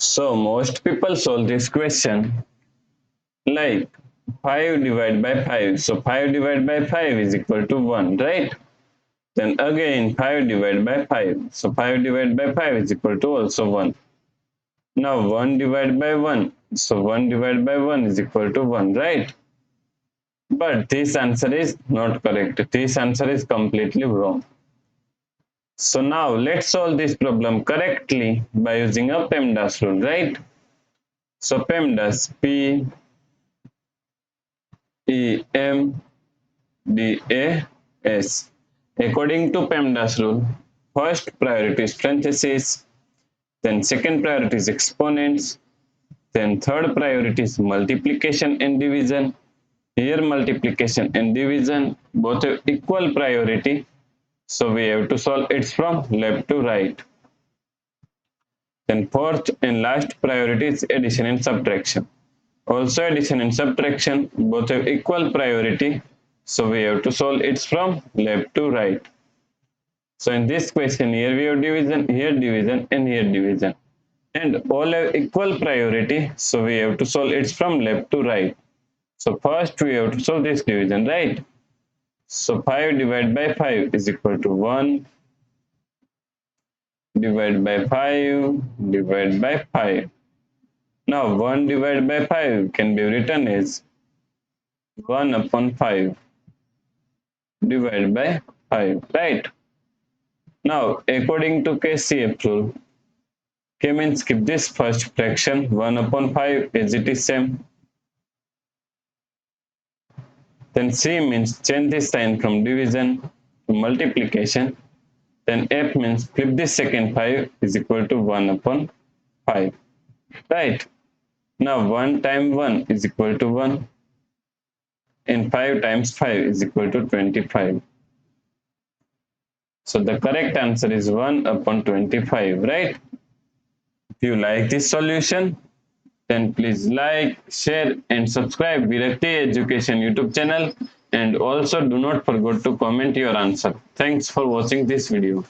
So most people solve this question like 5 divided by 5. So 5 divided by 5 is equal to 1, right? Then again 5 divided by 5. So 5 divided by 5 is equal to also 1. Now 1 divided by 1. So 1 divided by 1 is equal to 1, right? But this answer is not correct. This answer is completely wrong. So now let's solve this problem correctly by using a PEMDAS rule, right? So PEMDAS, P-E-M-D-A-S. According to PEMDAS rule, first priority is parentheses, then second priority is exponents, then third priority is multiplication and division. Here multiplication and division both have equal priority, so we have to solve it from left to right. Then fourth and last priority is addition and subtraction. Also addition and subtraction both have equal priority, so we have to solve it from left to right. So in this question, here we have division, and here division, and all have equal priority, so we have to solve it from left to right. So first we have to solve this division, right? So 5 divided by 5 is equal to 1 divided by 5 divided by 5. Now 1 divided by 5 can be written as 1 upon 5 divided by 5, right? Now according to KCF rule, K means keep this first fraction 1 upon 5 as it is same. Then C means change this sign from division to multiplication. Then F means flip this second 5 is equal to 1 upon 5, right? Now 1 times 1 is equal to 1 and 5 times 5 is equal to 25. So the correct answer is 1 upon 25, right? If you like this solution, then please like, share and subscribe Virakti Education YouTube channel, and also do not forget to comment your answer. Thanks for watching this video.